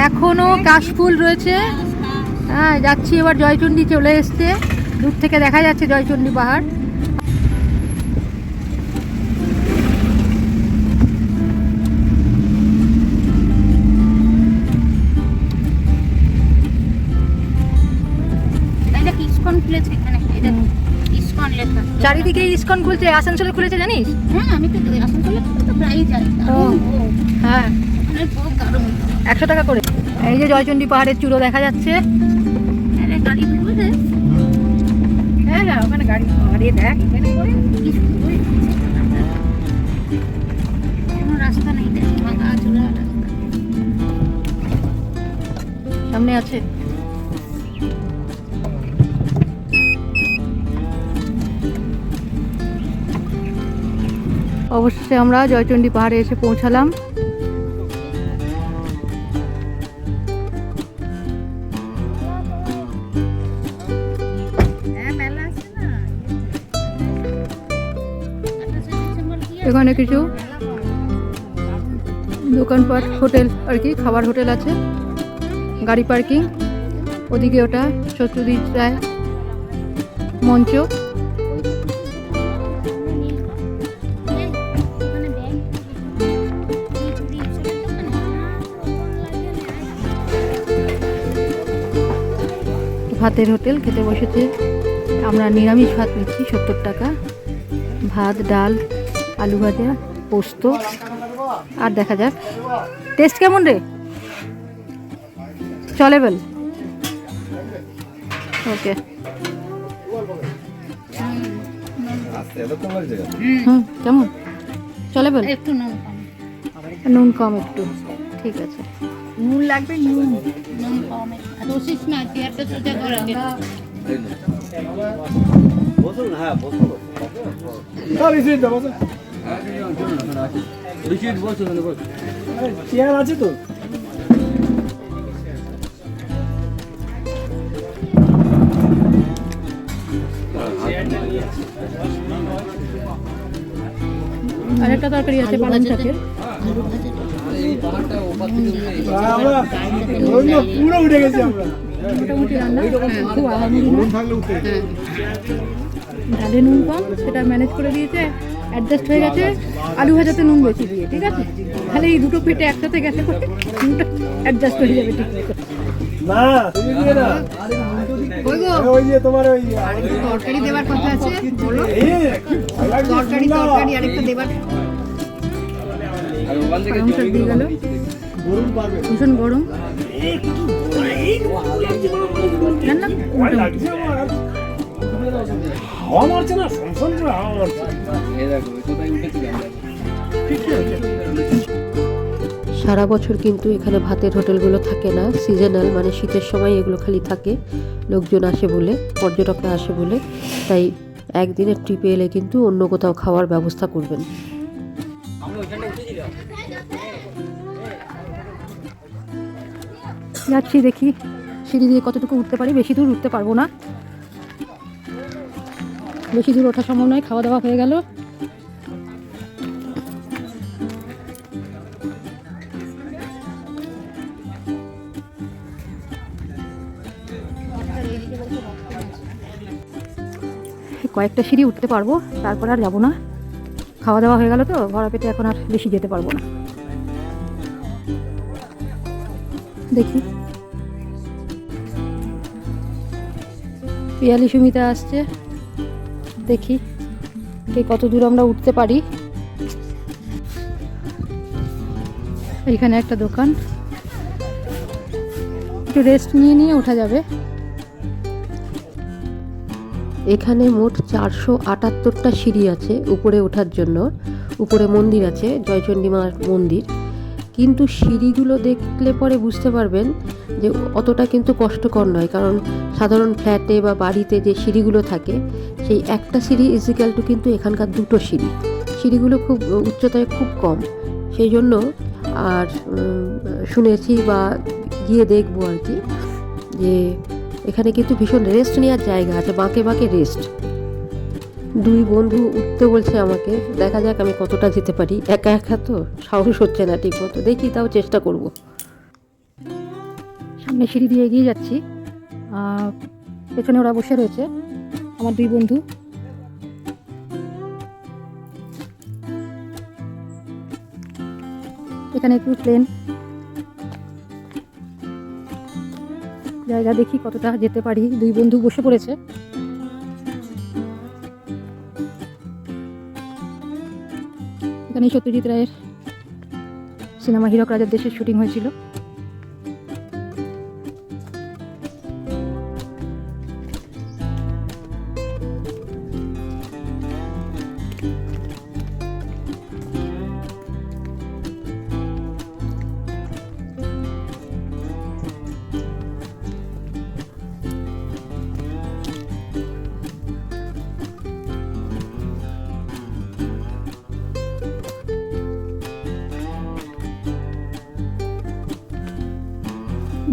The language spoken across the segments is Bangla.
এখনো কাশফুল রয়েছে। হ্যাঁ, যাচ্ছি এবার। জয়চণ্ডী চলে এসছে, দূর থেকে দেখা যাচ্ছে জয়চণ্ডী পাহাড়। চারিদিকে ইসকন খুলছে। আসানসোলে খুলেছে জানিস? হ্যাঁ, আমি তো আসানসোলে তো প্রায়ই যাই। হ্যাঁ, 100 টাকা করে। এই যে জয়চণ্ডী পাহাড়ের চূড়ো দেখা যাচ্ছে। গাড়ি ঢুকবে। হ্যাঁ হ্যাঁ, ওখানে গাড়ি দাঁড়িয়ে দেখ। কোনো রাস্তা নেই, ভাঙা চূড়া রাস্তা সামনে আছে। অবশেষে আমরা জয়চণ্ডী পাহাড়ে এসে পৌঁছালাম। এখানে কিছু দোকানপাট, হোটেল আর কি, খাবার হোটেল আছে, গাড়ি পার্কিং। ওদিকে ওটা সত্যজিৎ রায় মঞ্চ। ভাতের হোটেল খেতে বসেছে। আমরা নিরামিষ ভাত নিচ্ছি, 70 টাকা। ভাত, ডাল, আলু ভাজা, পোস্ত। আর দেখা যাক টেস্ট কেমন রে। চলেবেল। ওকে। কেমন চলেবেল? একটু নুন কম একটু। ঠিক আছে, নুন লাগবে। নুন কম। রসিস না, চেয়ারটা সোজা করে। চেয়ার আছে তো? আরেকটা তরকারি আছে পালং শাকের। পুরো উঠে গেছি আমরা। মোটামুটি রান্না, খুব আহামরি না। ডালে নুন কম, সেটা ম্যানেজ করে দিয়েছে, অ্যাডজাস্ট হয়ে গেছে। আলু ভাজাতে নুন বেশি দিয়ে, ঠিক আছে। তাহলে এই দুটো পেটে একসাথে গেছে, নুনটা অ্যাডজাস্ট হয়ে যাবে ঠিক মতো। না, তুমি দিয়ে না। ওই যে তোমার ওই তরকারি দেবার কথা আছে, বলো। তরকারি আরেকটা দেবার। পালং শাক দিয়ে গেল, ভীষণ গরম। হাওয়া মারছে না, সংসন করে হাওয়া মারছে। সারা বছর কিন্তু এখানে ভাতের হোটেলগুলো থাকে না, সিজনাল, মানে শীতের সময় এগুলো খালি থাকে। লোকজন আসে বলে, পর্যটকরা আসে বলে, তাই একদিনের ট্রিপে এলে কিন্তু অন্য কোথাও খাওয়ার ব্যবস্থা করবেন। যাচ্ছি, দেখি সিঁড়ি দিয়ে কতটুকু উঠতে পারি। বেশি দূর উঠতে পারবো না, বেশি দূর ওঠা সম্ভব নয়। খাওয়া দাওয়া হয়ে গেল। কয়েকটা সিঁড়ি উঠতে পারবো, তারপর আর যাবো না। খাওয়া দাওয়া হয়ে গেল তো, ভরা পেটে এখন আর বেশি যেতে পারবো না। দেখি পিয়ালি সুমিতা আসছে, দেখি কে কত দূর আমরা উঠতে পারি। এইখানে একটা দোকান, একটু রেস্ট নিয়ে ওঠা যাবে। এখানে মোট 478টা সিঁড়ি আছে উপরে ওঠার জন্য। উপরে মন্দির আছে, জয়চণ্ডী মার মন্দির। কিন্তু সিঁড়িগুলো দেখলে পরে বুঝতে পারবেন যে অতটা কিন্তু কষ্টকর নয়, কারণ সাধারণ ফ্ল্যাটে বা বাড়িতে যে সিঁড়িগুলো থাকে, সেই একটা সিঁড়ি ইজিক্যাল টু কিন্তু এখানকার দুটো সিঁড়ি। সিঁড়িগুলো খুব উচ্চতায় খুব কম, সেই জন্য। আর শুনেছি বা গিয়ে দেখবো আর কি, যে এখানে কিন্তু ভীষণ রেস্ট নেওয়ার জায়গা আছে, বাঁকে বাঁকে রেস্ট। দুই বন্ধু উঠতে বলছে আমাকে, দেখা যাক আমি কতটা যেতে পারি। একা একা তো সাহস হচ্ছে না ঠিক মতো, দেখি তাও চেষ্টা করব। সামনে সিঁড়ি দিয়ে এগিয়ে যাচ্ছি। পেছনে ওরা বসে রয়েছে, আমার দুই বন্ধু। এখানে একটু প্লেন জায়গা, দেখি কতটা যেতে পারি। দুই বন্ধু বসে পড়েছে। এখানে সত্যজিৎ রায়ের সিনেমা হীরক রাজার দেশের শুটিং হয়েছিল।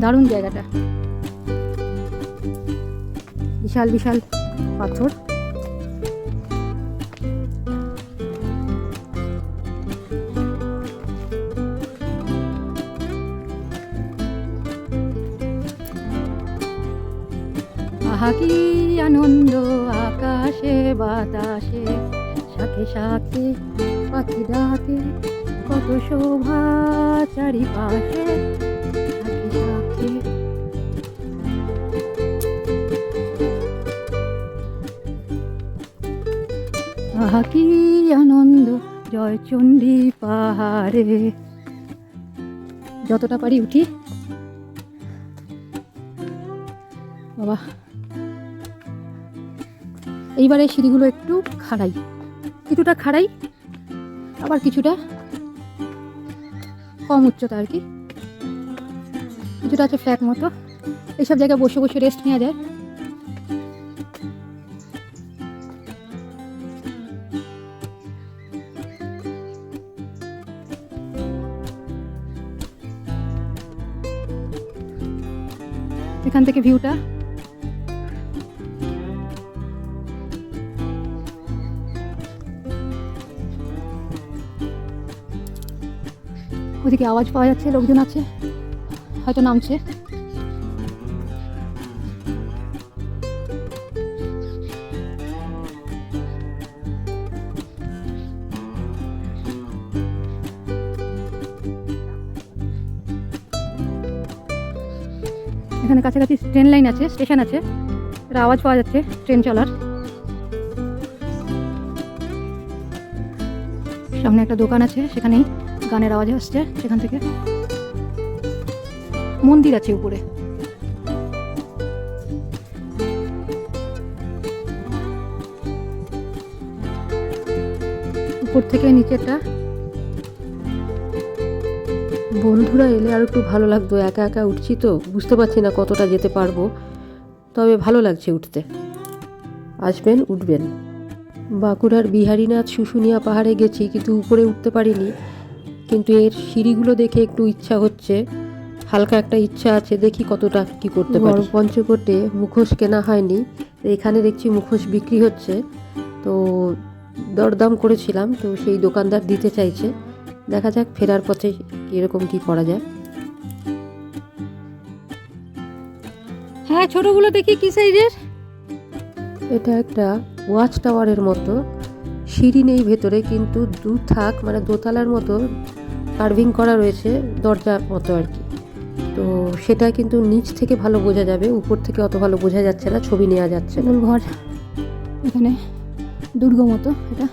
দারুণ জায়গাটা, বিশাল বিশাল পাথর। আহা কি আনন্দ আকাশে বাতাসে, শাখে শাখে পাখি ডাকে, কত শোভা চারিপাশে, শাখে শাখে। আহা কি আনন্দ জয়চণ্ডী পাহাড়ে। যতটা পারি উঠি। বাবা, এইবারে সিঁড়িগুলো একটু খাড়াই, কিছুটা খাড়াই, আবার কিছুটা কম উচ্চতা আর কি, কিছুটা আছে ফ্ল্যাট মতো। এইসব জায়গায় বসে বসে রেস্ট নেওয়া যায়। এখান থেকে ভিউটা ওদিকে আওয়াজ পাওয়া যাচ্ছে, লোকজন আছে, হয়তো নামছে। এখানে কাছাকাছি ট্রেন লাইন আছে, স্টেশন আছে, এটা আওয়াজ পাওয়া যাচ্ছে ট্রেন চলার। সামনে একটা দোকান আছে, সেখানেই গানের আওয়াজ আসছে সেখান থেকে। মন্দির আছে উপরে। উপর থেকে নিচেটা। বন্ধুরা এলে আর একটু ভালো লাগতো, একা একা উঠছি তো বুঝতে পারছি না কতটা যেতে পারবো, তবে ভালো লাগছে উঠতে। আসবেন, উঠবেন। বাঁকুড়ার বিহারীনাথ শুশুনিয়া পাহাড়ে গেছি, কিন্তু উপরে উঠতে পারিনি। কিন্তু এর সিঁড়িগুলো দেখে একটু ইচ্ছা হচ্ছে, হালকা একটা ইচ্ছা আছে, দেখি কতটা কি করতে পারি। পঞ্চকোটে মুখোশ কেনা হয়নি, এখানে দেখছি মুখোশ বিক্রি হচ্ছে, তো দরদাম করেছিলাম, তো সেই দোকানদার দিতে চাইছে। দেখা যাক ফেরার পথে কীরকম কী করা যায়। হ্যাঁ, ছোটগুলো দেখি কি সাইজের। এটা একটা ওয়াচ টাওয়ারের মতো, সিঁড়ি নেই ভেতরে, কিন্তু দু থাক মানে দোতলার মতো কার্ভিং করা রয়েছে, দরজার মতো আর কি। তো সেটা কিন্তু নিচ থেকে ভালো বোঝা যাবে, উপর থেকে অত ভালো বোঝা যাচ্ছে না, ছবি নেওয়া যাচ্ছে না। ঘর এখানে দুর্গ মতো এটা।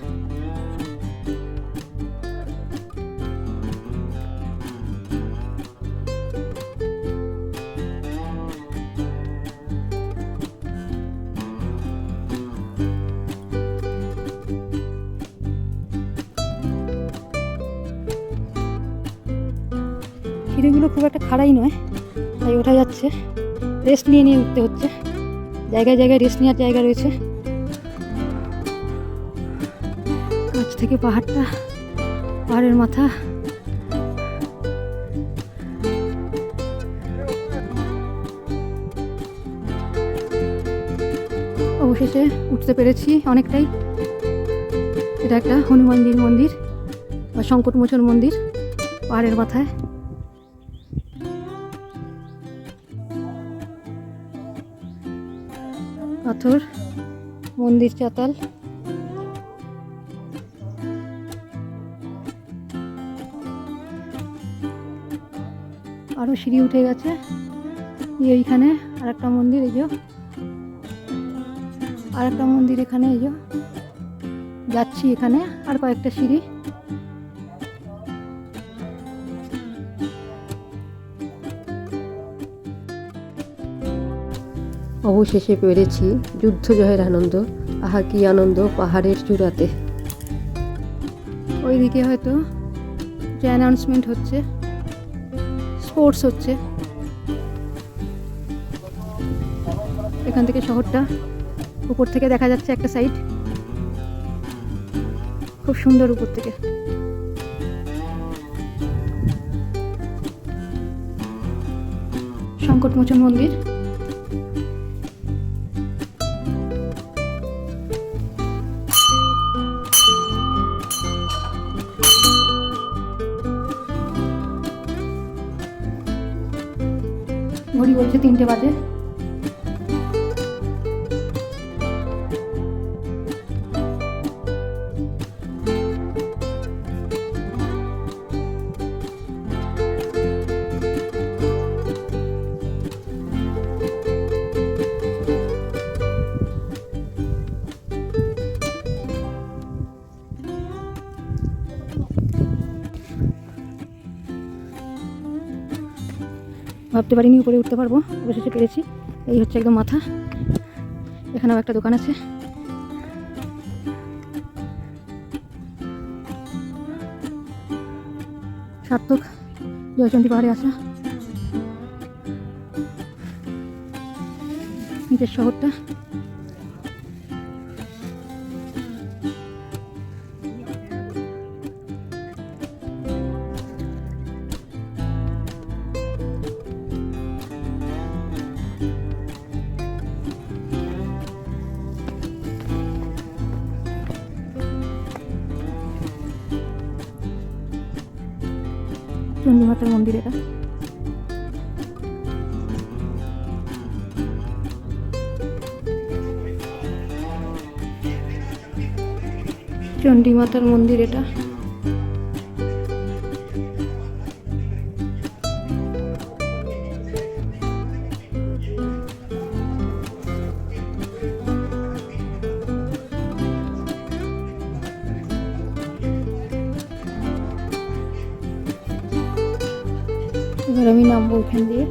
সিঁড়িগুলো খুব একটা খাড়াই নয়, তাই ওঠা যাচ্ছে। রেস্ট নিয়ে নিয়ে উঠতে হচ্ছে, জায়গায় জায়গায় রেস্ট নেওয়ার জায়গা রয়েছে। কাছ থেকে পাহাড়টা, পাহাড়ের মাথা। অবশেষে উঠতে পেরেছি অনেকটাই। এটা একটা হনুমানজির মন্দির বা সংকটমোচন মন্দির, পাহাড়ের মাথায়। পাথর, মন্দির চাতাল। আরো সিঁড়ি উঠে গেছে। এইখানে আর একটা মন্দির, এই যে আর একটা মন্দির এখানে, এই যে যাচ্ছি এখানে আর কয়েকটা সিঁড়ি। অবশেষে পেরেছি যুদ্ধ জয়ের আনন্দ। আহা কি আনন্দ পাহাড়ের চূড়াতে। ওইদিকে হয়তো যে অ্যানাউন্সমেন্ট হচ্ছে, স্পোর্টস হচ্ছে। এখান থেকে শহরটা উপর থেকে দেখা যাচ্ছে একটা সাইড, খুব সুন্দর উপর থেকে। সংকটমোচন মন্দির। ঘড়ি বলছে 3টে বাজে। ভাবতে পারিনি উপরে উঠতে পারবো, অবশেষে পেরেছি। এই হচ্ছে একদম মাথা। এখানেও একটা দোকান আছে। সার্থক জয়চন্ডী পাহাড়ে আসা। নিচের শহরটা। চণ্ডী মাতার মন্দির এটা। চণ্ডী মাতার মন্দির এটা। এবার আমি নামবো ওখান দিয়ে।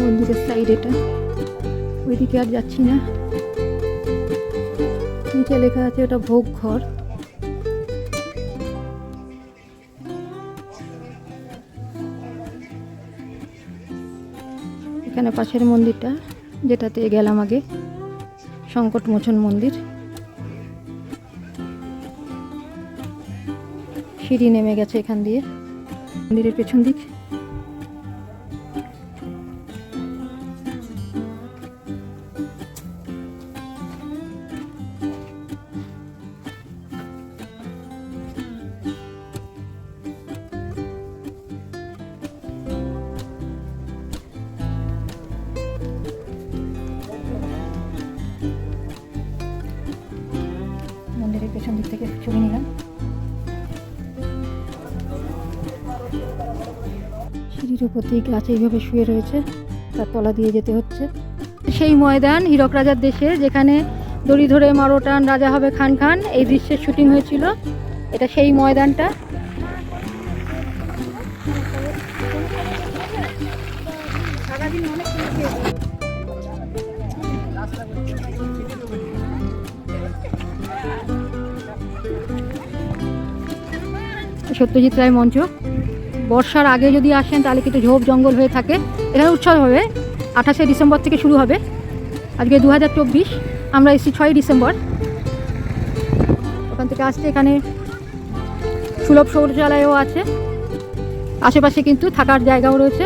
মন্দিরের সাইড এটা, ওইদিকে আর যাচ্ছি না। নিচে লেখা আছে ওটা ভোগ ঘর। এখানে পাশের মন্দিরটা যেটাতে গেলাম আগে, সংকটমোচন মন্দির। সিঁড়ি নেমে গেছে এখান দিয়ে। মন্দিরের পেছন দিক। মন্দিরের পেছন দিক থেকে ছবি নিলাম। সিঁড়ির উপর দিয়ে গাছ এইভাবে শুয়ে রয়েছে, তার তলা দিয়ে যেতে হচ্ছে। সেই ময়দান হীরক রাজার দেশে, যেখানে দড়ি ধরে মারো টান রাজা হবে খান খান, এই দৃশ্যের শুটিং হয়েছিল। এটা সেই ময়দানটা। সত্যজিৎ রায় মঞ্চ। বর্ষার আগে যদি আসেন তাহলে কিন্তু ঝোপ জঙ্গল হয়ে থাকে। এখানে উৎসব হবে 28শে ডিসেম্বর থেকে শুরু হবে। আজকে 2024, আমরা এসেছি 6ই ডিসেম্বর। ওখান থেকে আসছে। এখানে সুলভ শৌচালয়ও আছে। আশেপাশে কিন্তু থাকার জায়গাও রয়েছে।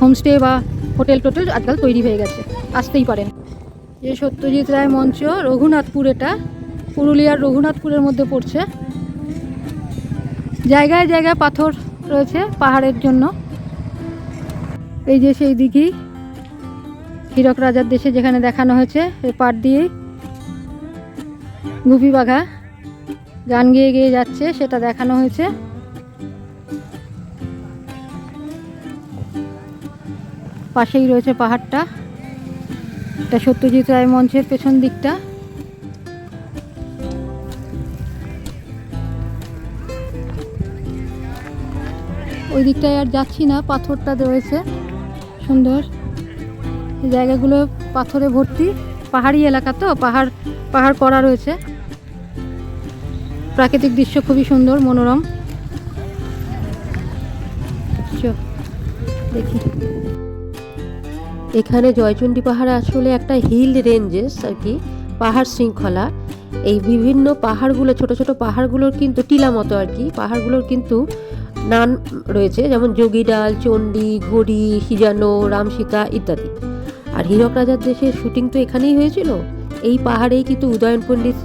হোমস্টে বা হোটেল টোটেল আজকাল তৈরি হয়ে গেছে, আসতেই পারেন। যে সত্যজিৎ রায় মঞ্চ, রঘুনাথপুর, এটা পুরুলিয়ার রঘুনাথপুরের মধ্যে পড়ছে। জায়গায় জায়গায় পাথর রয়েছে পাহাড়ের জন্য। এই যে সেই দিঘি, হীরক রাজার দেশে যেখানে দেখানো হয়েছে, এই পাড় দিয়েই গুপি বাঘা গান গেয়ে গেয়ে যাচ্ছে, সেটা দেখানো হয়েছে। পাশেই রয়েছে পাহাড়টা, এটা সত্যজিৎ রায় মঞ্চের পেছন দিকটা। ওই দিকটায় আর যাচ্ছি না, পাথরটা রয়েছে সুন্দর, এই জায়গাগুলো পাথরে ভর্তি, পাহাড়ি এলাকা তো, পাহাড় করা রয়েছে। প্রাকৃতিক দৃশ্য খুবই সুন্দর, মনোরম। দেখি, এখানে জয়চণ্ডী পাহাড় আসলে একটা হিল রেঞ্জেস আর কি, পাহাড় শৃঙ্খলা। এই বিভিন্ন পাহাড়গুলো, ছোট ছোট পাহাড়গুলোর কিন্তু টিলা মতো আর কি, পাহাড়গুলোর কিন্তু নাম রয়েছে, যেমন যোগীডাল, চণ্ডী, ঘড়ি, সিজানো, রামসীতা ইত্যাদি। আর হীরক রাজার দেশের শুটিং তো এখানেই হয়েছিল, এই পাহাড়েই কিন্তু উদয়ন পণ্ডিত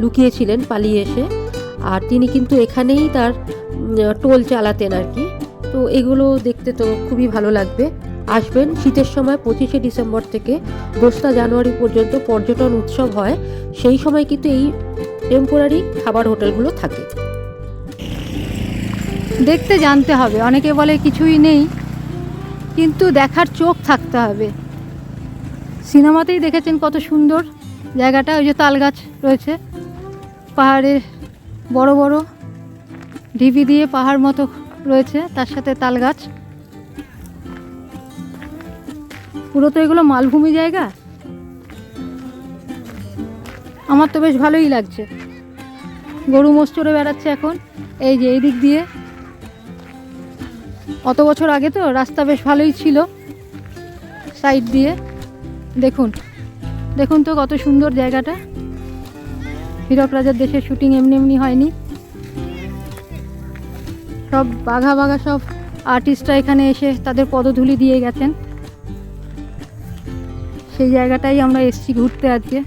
লুকিয়েছিলেন পালিয়ে এসে, আর তিনি কিন্তু এখানেই তার টোল চালাতেন আর কি। তো এগুলো দেখতে তো খুবই ভালো লাগবে। আসবেন শীতের সময়, 25শে ডিসেম্বর থেকে 2রা জানুয়ারি পর্যন্ত পর্যটন উৎসব হয়, সেই সময় কিন্তু এই টেম্পোরারি খাবার হোটেলগুলো থাকে। দেখতে জানতে হবে, অনেকে বলে কিছুই নেই, কিন্তু দেখার চোখ থাকতে হবে। সিনেমাতেই দেখেছেন কত সুন্দর জায়গাটা, ওই যে তাল গাছ রয়েছে, পাহাড়ের বড় বড় ঢিবি দিয়ে পাহাড় মতো রয়েছে, তার সাথে তাল গাছ। পুরো তো এগুলো মালভূমি জায়গা, আমার তো বেশ ভালোই লাগছে। গরু মোষ চড়ে বেড়াচ্ছে এখন, এই যে এই দিক দিয়ে। অত বছর আগে তো রাস্তা বেশ ভালোই ছিল সাইড দিয়ে। দেখুন দেখুন তো কত সুন্দর জায়গাটা। হীরক রাজার দেশের শুটিং এমনি এমনি হয়নি, সব বাঘা বাঘা সব আর্টিস্টরা এখানে এসে তাদের পদধূলি দিয়ে গেছেন। সেই জায়গাটাই আমরা এসছি ঘুরতে আজকে।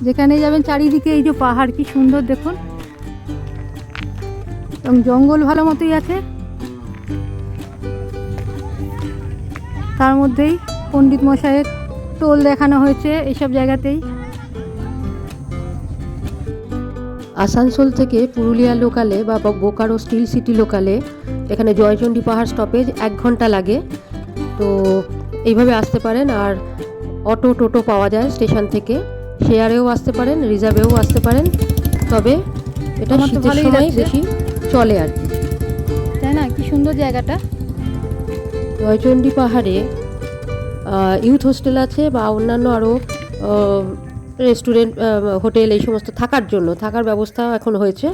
যেখানে যাবেন চারিদিকে এই যে পাহাড়, কি সুন্দর দেখুন, এবং জঙ্গল ভালো মতোই আছে। তার মধ্যেই পণ্ডিত মশাইয়ের টোল দেখানো হয়েছে এইসব জায়গাতেই। আসানসোল থেকে পুরুলিয়া লোকালে বা বোকারো স্টিল সিটি লোকালে এখানে জয়চণ্ডী পাহাড় স্টপেজ 1 ঘন্টা লাগে। তো এইভাবে আসতে পারেন। আর অটো টোটো পাওয়া যায় স্টেশন থেকে, শেয়ারেও আসতে পারেন, রিজার্ভেও আসতে পারেন। তবে এটা আমার তো শীতের ভালোই সময় লাগছে। বেশি চলে আর কি। তাই না, কি সুন্দর জায়গাটা। জয়চণ্ডী পাহাড়ে ইউথ হোস্টেল আছে বা অন্যান্য আরও রেস্টুরেন্ট, হোটেল, এই সমস্ত থাকার ব্যবস্থা এখন হয়েছে।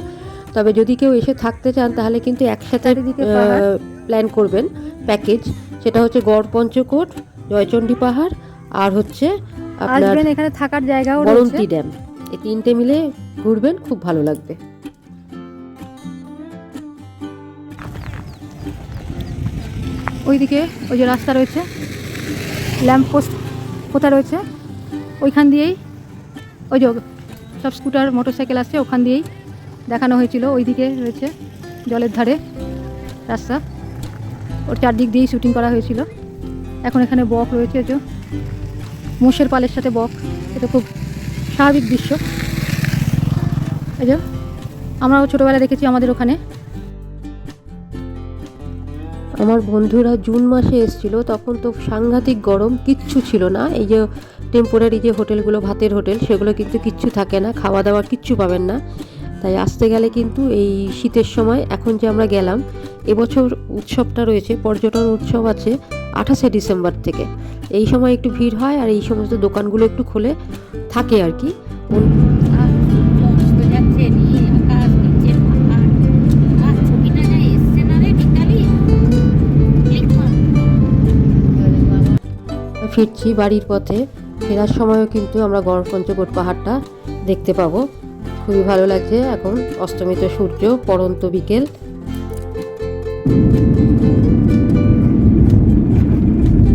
তবে যদি কেউ এসে থাকতে চান তাহলে কিন্তু একসাথে চারিদিকে পাহাড়। প্ল্যান করবেন প্যাকেজ, সেটা হচ্ছে গড় পঞ্চকোট, জয়চণ্ডী পাহাড় আর হচ্ছে আপনার আসবেন, এখানে থাকার জায়গাও রয়েছে। বরন্তি ড্যাম, এই 3টে মিলে ঘুরবেন, খুব ভালো লাগবে। ওইদিকে ওই যে রাস্তা রয়েছে, ল্যাম্প পোস্ট কোথা রয়েছে, ওইখান দিয়েই ওই যে সব স্কুটার মোটরসাইকেল আসছে, ওখান দিয়েই দেখানো হয়েছিল। ওইদিকে রয়েছে জলের ধারে রাস্তা, ওর চারদিক দিয়েই শুটিং করা হয়েছিল। এখন এখানে বক রয়েছে, যে মোষের পালের সাথে বক, এটা খুব স্বাভাবিক দৃশ্য। এই যে আমরাও ছোটোবেলা দেখেছি আমাদের ওখানে। আমার বন্ধুরা জুন মাসে এসেছিল, তখন তো সাংঘাতিক গরম, কিচ্ছু ছিল না। এই যে টেম্পোরারি যে হোটেলগুলো, ভাতের হোটেল, সেগুলো কিন্তু কিচ্ছু থাকে না, খাওয়া দাওয়ার কিচ্ছু পাবেন না। তাই আসতে গেলে কিন্তু এই শীতের সময়, এখন যে আমরা গেলাম, এবছর উৎসবটা রয়েছে, পর্যটন উৎসব আছে 28শে ডিসেম্বর থেকে। এই সময় একটু ভিড় হয় আর এই সমস্ত দোকানগুলো একটু খোলে থাকে আর কি। মস্ত যাচ্ছে নীল আকাশ, নিচে পাহাড়, আর ছবিটা যা এসছে না রে মিতালি, ফিরছি বাড়ির পথে, ফেরার সময়ও কিন্তু আমরা গড় পঞ্চকোট পাহাড়টা দেখতে পাবো। খুবই ভালো লাগছে। এখন অস্তমিত সূর্য, পড়ন্ত বিকেল।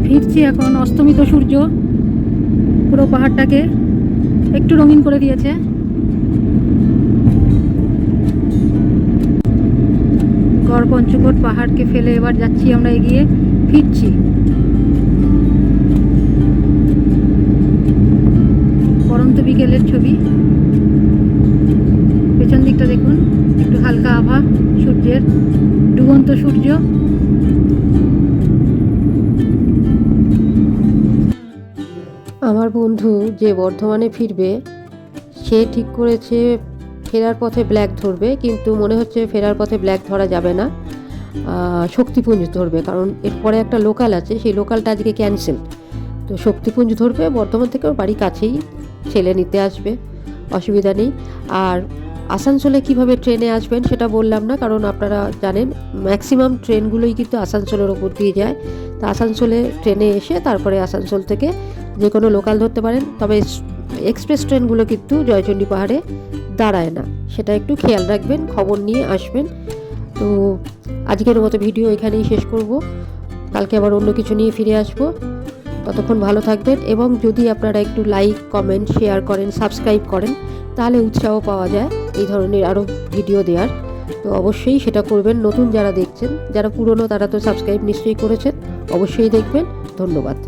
ফিরছি এখন, অস্তমিত সূর্য পুরো পাহাড়টাকে একটু রঙিন করে দিয়েছে। গড় পঞ্চকোট পাহাড়কে ফেলে এবার যাচ্ছি আমরা এগিয়ে, ফিরছি। পরন্ত বিকেলের ছবি, পেছন দিকটা দেখুন, একটু হালকা আভা সূর্যের, ডুবন্ত সূর্য। আমার বন্ধু যে বর্ধমানে ফিরবে সে ঠিক করেছে ফেরার পথে ব্ল্যাক ধরবে, কিন্তু মনে হচ্ছে ফেরার পথে ব্ল্যাক ধরা যাবে না, শক্তিপুঞ্জ ধরবে, কারণ এরপরে একটা লোকাল আছে, সেই লোকালটা আজকে ক্যান্সেল। তো শক্তিপুঞ্জ ধরবে, বর্ধমান থেকে ওর বাড়ি কাছেই, ছেলে নিতে আসবে, অসুবিধা নেই। আর আসানসোলে কিভাবে ট্রেনে আসবেন সেটা বললাম না, কারণ আপনারা জানেন ম্যাক্সিমাম ট্রেনগুলোই কিন্তু আসানসোলের ওপর দিয়ে যায়। তা আসানসোলে ট্রেনে এসে তারপরে আসানসোল থেকে যে কোনো লোকাল ধরতে পারেন, তবে এক্সপ্রেস ট্রেনগুলো কিন্তু জয়চণ্ডী পাহাড়ে দাঁড়ায় না, সেটা একটু খেয়াল রাখবেন, খবর নিয়ে আসবেন। তো আজকের মতো ভিডিও এখানেই শেষ করব, কালকে আবার অন্য কিছু নিয়ে ফিরে আসব। ততক্ষণ ভালো থাকবেন, এবং যদি আপনারা একটু লাইক, কমেন্ট, শেয়ার করেন, সাবস্ক্রাইব করেন, তাহলে উৎসাহ পাওয়া যায় এই ধরনের আরও ভিডিও দেওয়ার। তো অবশ্যই সেটা করবেন। নতুন যারা দেখছেন, যারা পুরনো তারা তো সাবস্ক্রাইব নিশ্চয়ই করেছেন, অবশ্যই দেখবেন। ধন্যবাদ।